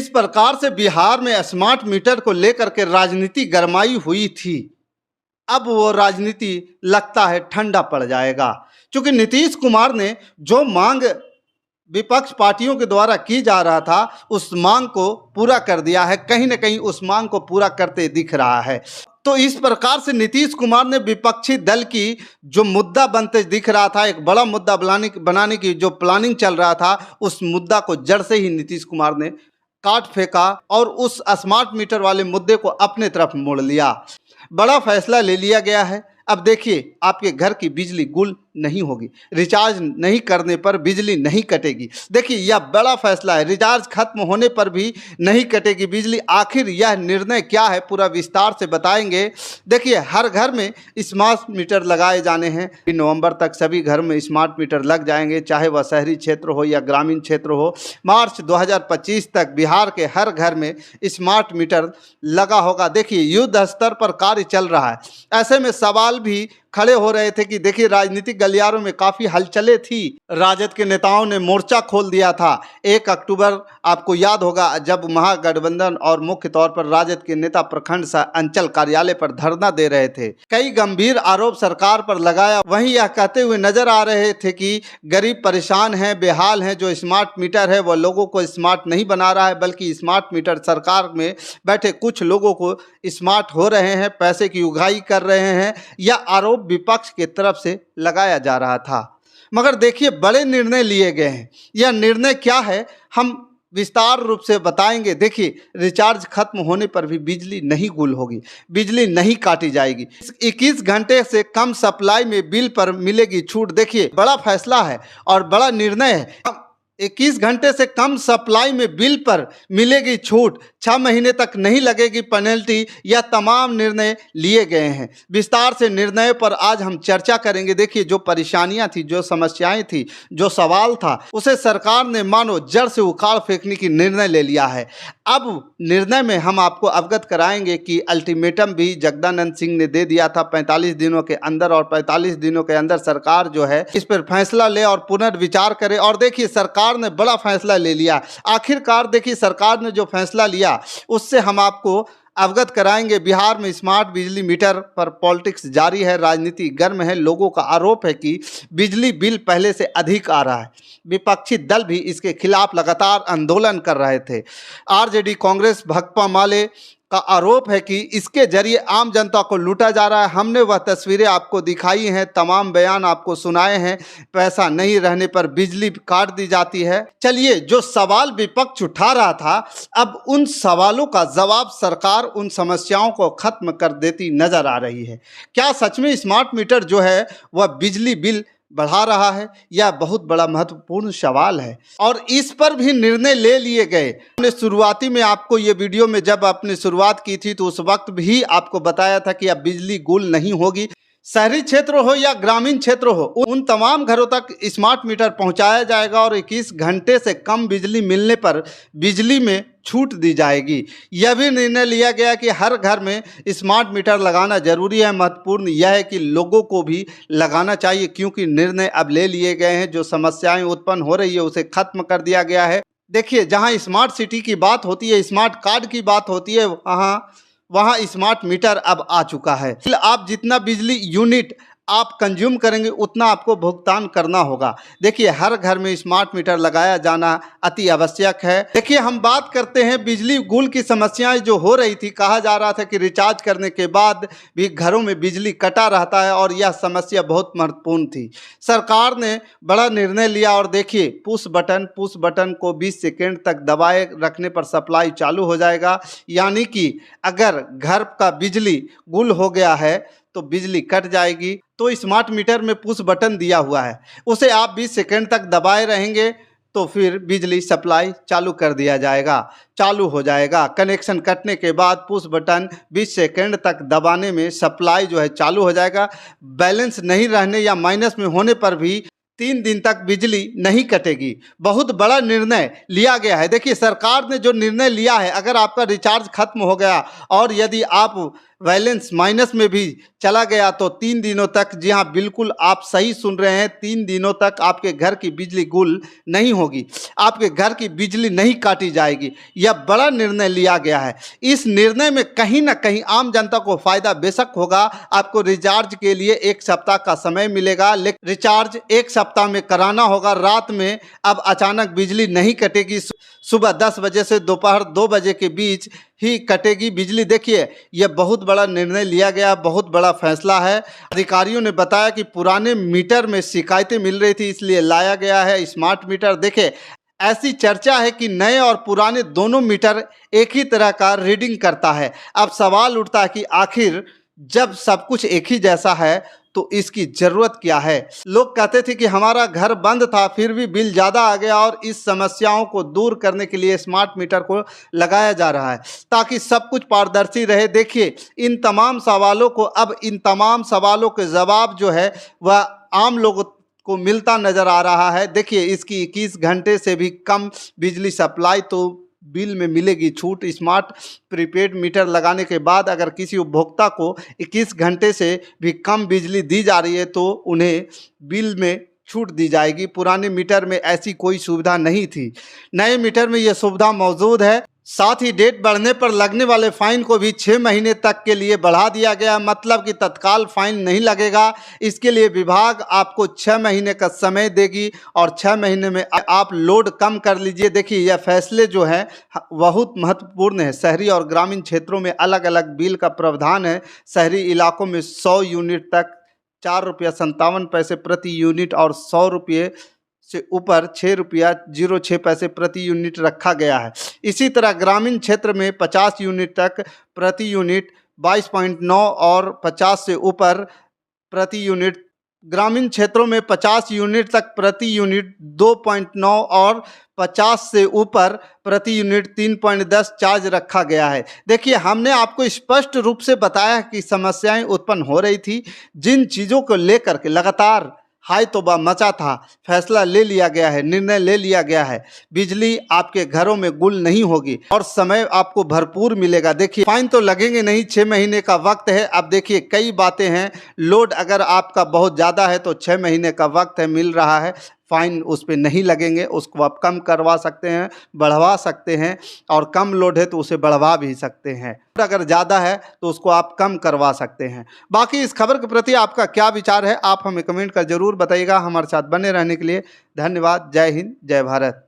जिस प्रकार से बिहार में स्मार्ट मीटर को लेकर के राजनीति गरमाई हुई थी, अब वो राजनीति लगता है ठंडा पड़ जाएगा, क्योंकि नीतीश कुमार ने जो मांग विपक्ष पार्टियों के द्वारा की जा रहा था उस मांग को पूरा कर दिया है, कहीं ना कहीं उस मांग को पूरा करते दिख रहा है। तो इस प्रकार से नीतीश कुमार ने विपक्षी दल की जो मुद्दा बनते दिख रहा था, एक बड़ा मुद्दा बनाने की जो प्लानिंग चल रहा था, उस मुद्दा को जड़ से ही नीतीश कुमार ने काट फेंका और उस स्मार्ट मीटर वाले मुद्दे को अपने तरफ मोड़ लिया। बड़ा फैसला ले लिया गया है। अब देखिए, आपके घर की बिजली गुल नहीं होगी, रिचार्ज नहीं करने पर बिजली नहीं कटेगी। देखिए, यह बड़ा फैसला है, रिचार्ज खत्म होने पर भी नहीं कटेगी बिजली। आखिर यह निर्णय क्या है, पूरा विस्तार से बताएंगे। देखिए, हर घर में स्मार्ट मीटर लगाए जाने हैं। नवंबर तक सभी घर में स्मार्ट मीटर लग जाएंगे, चाहे वह शहरी क्षेत्र हो या ग्रामीण क्षेत्र हो। मार्च 2025 तक बिहार के हर घर में स्मार्ट मीटर लगा होगा। देखिए, युद्ध स्तर पर कार्य चल रहा है। ऐसे में सवाल भी खड़े हो रहे थे कि देखिए, राजनीतिक गलियारों में काफ़ी हलचलें थी। राजद के नेताओं ने मोर्चा खोल दिया था। 1 अक्टूबर आपको याद होगा, जब महागठबंधन और मुख्य तौर पर राजद के नेता प्रखंड अंचल कार्यालय पर धरना दे रहे थे। कई गंभीर आरोप सरकार पर लगाया। वहीं यह कहते हुए नजर आ रहे थे कि गरीब परेशान हैं, बेहाल हैं। जो स्मार्ट मीटर है वह लोगों को स्मार्ट नहीं बना रहा है, बल्कि स्मार्ट मीटर सरकार में बैठे कुछ लोगों को स्मार्ट हो रहे हैं, पैसे की उगाही कर रहे हैं। यह आरोप विपक्ष की तरफ से लगाया जा रहा था। मगर देखिए, बड़े निर्णय लिए गए हैं। यह निर्णय क्या है, हम विस्तार रूप से बताएंगे। देखिए, रिचार्ज खत्म होने पर भी बिजली नहीं गुल होगी, बिजली नहीं काटी जाएगी। 21 घंटे से कम सप्लाई में बिल पर मिलेगी छूट। देखिए, बड़ा फैसला है और बड़ा निर्णय है। 21 घंटे से कम सप्लाई में बिल पर मिलेगी छूट, 6 महीने तक नहीं लगेगी पेनल्टी। यह तमाम निर्णय लिए गए हैं। विस्तार से निर्णय पर आज हम चर्चा करेंगे। देखिए, जो परेशानियां थी, जो समस्याएं थी, जो सवाल था, उसे सरकार ने मानो जड़ से उखाड़ फेंकने की निर्णय ले लिया है। अब निर्णय में हम आपको अवगत कराएंगे कि अल्टीमेटम भी जगदानंद सिंह ने दे दिया था 45 दिनों के अंदर, और 45 दिनों के अंदर सरकार जो है इस पर फैसला ले और पुनर्विचार करे। और देखिए, सरकार ने बड़ा फैसला ले लिया। आखिरकार देखिए, सरकार ने जो फैसला लिया उससे हम आपको अवगत कराएंगे। बिहार में स्मार्ट बिजली मीटर पर पॉलिटिक्स जारी है, राजनीति गर्म है। लोगों का आरोप है कि बिजली बिल पहले से अधिक आ रहा है। विपक्षी दल भी इसके खिलाफ लगातार आंदोलन कर रहे थे। आरजेडी, कांग्रेस, भाकपा माले का आरोप है कि इसके जरिए आम जनता को लूटा जा रहा है। हमने वह तस्वीरें आपको दिखाई हैं, तमाम बयान आपको सुनाए हैं। पैसा नहीं रहने पर बिजली काट दी जाती है। चलिए, जो सवाल विपक्ष उठा रहा था, अब उन सवालों का जवाब सरकार उन समस्याओं को खत्म कर देती नजर आ रही है। क्या सच में स्मार्ट मीटर जो है वह बिजली बिल बढ़ा रहा है? यह बहुत बड़ा महत्वपूर्ण सवाल है और इस पर भी निर्णय ले लिए गए। हमने शुरुआती में आपको ये वीडियो में जब आपने शुरुआत की थी तो उस वक्त भी आपको बताया था कि अब बिजली गुल नहीं होगी। शहरी क्षेत्र हो या ग्रामीण क्षेत्र हो, उन तमाम घरों तक स्मार्ट मीटर पहुंचाया जाएगा और 21 घंटे से कम बिजली मिलने पर बिजली में छूट दी जाएगी। यह भी निर्णय लिया गया कि हर घर में स्मार्ट मीटर लगाना जरूरी है। महत्वपूर्ण यह है कि लोगों को भी लगाना चाहिए, क्योंकि निर्णय अब ले लिए गए हैं। जो समस्याएं उत्पन्न हो रही है उसे खत्म कर दिया गया है। देखिए, जहां स्मार्ट सिटी की बात होती है, स्मार्ट कार्ड की बात होती है, वहाँ स्मार्ट मीटर अब आ चुका है। आप जितना बिजली यूनिट आप कंज्यूम करेंगे उतना आपको भुगतान करना होगा। देखिए, हर घर में स्मार्ट मीटर लगाया जाना अति आवश्यक है। देखिए, हम बात करते हैं बिजली गुल की समस्याएं जो हो रही थी। कहा जा रहा था कि रिचार्ज करने के बाद भी घरों में बिजली कटा रहता है और यह समस्या बहुत महत्वपूर्ण थी। सरकार ने बड़ा निर्णय लिया और देखिए, पुश बटन को 20 सेकेंड तक दबाए रखने पर सप्लाई चालू हो जाएगा। यानी कि अगर घर का बिजली गुल हो गया है तो बिजली कट जाएगी। तो स्मार्ट मीटर में पुश बटन दिया हुआ है, उसे आप 20 सेकेंड तक दबाए रहेंगे तो फिर बिजली सप्लाई चालू कर दिया जाएगा, चालू हो जाएगा। कनेक्शन कटने के बाद पुश बटन 20 सेकेंड तक दबाने में सप्लाई जो है चालू हो जाएगा। बैलेंस नहीं रहने या माइनस में होने पर भी 3 दिन तक बिजली नहीं कटेगी। बहुत बड़ा निर्णय लिया गया है। देखिए, सरकार ने जो निर्णय लिया है, अगर आपका रिचार्ज खत्म हो गया और यदि आप बैलेंस माइनस में भी चला गया तो 3 दिनों तक, जी हाँ बिल्कुल आप सही सुन रहे हैं, 3 दिनों तक आपके घर की बिजली गुल नहीं होगी, आपके घर की बिजली नहीं काटी जाएगी। यह बड़ा निर्णय लिया गया है। इस निर्णय में कहीं ना कहीं आम जनता को फायदा बेशक होगा। आपको रिचार्ज के लिए 1 सप्ताह का समय मिलेगा, लेकिन रिचार्ज 1 सप्ताह में कराना होगा। रात में अब अचानक बिजली नहीं कटेगी, सुबह 10 बजे से दोपहर 2 बजे के बीच ही कटेगी बिजली। देखिए यह बहुत बड़ा निर्णय लिया गया, बहुत बड़ा फैसला है। अधिकारियों ने बताया कि पुराने मीटर में शिकायतें मिल रही थी, इसलिए लाया गया है स्मार्ट मीटर। देखिए ऐसी चर्चा है कि नए और पुराने दोनों मीटर एक ही तरह का रीडिंग करता है। अब सवाल उठता है कि आखिर जब सब कुछ एक ही जैसा है तो इसकी जरूरत क्या है। लोग कहते थे कि हमारा घर बंद था फिर भी बिल ज़्यादा आ गया, और इस समस्याओं को दूर करने के लिए स्मार्ट मीटर को लगाया जा रहा है ताकि सब कुछ पारदर्शी रहे। देखिए इन तमाम सवालों को, अब इन तमाम सवालों के जवाब जो है वह आम लोगों को मिलता नज़र आ रहा है। देखिए इसकी 21 घंटे से भी कम बिजली सप्लाई तो बिल में मिलेगी छूट। स्मार्ट प्रीपेड मीटर लगाने के बाद अगर किसी उपभोक्ता को 21 घंटे से भी कम बिजली दी जा रही है तो उन्हें बिल में छूट दी जाएगी। पुराने मीटर में ऐसी कोई सुविधा नहीं थी, नए मीटर में यह सुविधा मौजूद है। साथ ही डेट बढ़ने पर लगने वाले फाइन को भी 6 महीने तक के लिए बढ़ा दिया गया, मतलब कि तत्काल फाइन नहीं लगेगा। इसके लिए विभाग आपको 6 महीने का समय देगी और 6 महीने में आप लोड कम कर लीजिए। देखिए यह फैसले जो है बहुत महत्वपूर्ण है। शहरी और ग्रामीण क्षेत्रों में अलग अलग बिल का प्रावधान है। शहरी इलाकों में 100 यूनिट तक ₹4.57 प्रति यूनिट और 100 रुपये से ऊपर ₹6.06 प्रति यूनिट रखा गया है। इसी तरह ग्रामीण क्षेत्र में 50 यूनिट तक प्रति यूनिट 22.9 और 50 से ऊपर प्रति यूनिट, ग्रामीण क्षेत्रों में 50 यूनिट तक प्रति यूनिट 2.9 और 50 से ऊपर प्रति यूनिट 3.10 चार्ज रखा गया है। देखिए हमने आपको स्पष्ट रूप से बताया कि समस्याएं उत्पन्न हो रही थी, जिन चीज़ों को लेकर के लगातार हाय तौबा मचा था, फैसला ले लिया गया है, निर्णय ले लिया गया है। बिजली आपके घरों में गुल नहीं होगी और समय आपको भरपूर मिलेगा। देखिए फाइन तो लगेंगे नहीं, 6 महीने का वक्त है। अब देखिए कई बातें हैं, लोड अगर आपका बहुत ज़्यादा है तो 6 महीने का वक्त है, मिल रहा है, फाइन उस पर नहीं लगेंगे। उसको आप कम करवा सकते हैं, बढ़वा सकते हैं, और कम लोड है तो उसे बढ़वा भी सकते हैं। अगर ज़्यादा है तो उसको आप कम करवा सकते हैं। बाकी इस खबर के प्रति आपका क्या विचार है, आप हमें कमेंट कर जरूर बताइएगा। हमारे साथ बने रहने के लिए धन्यवाद। जय हिंद, जय भारत।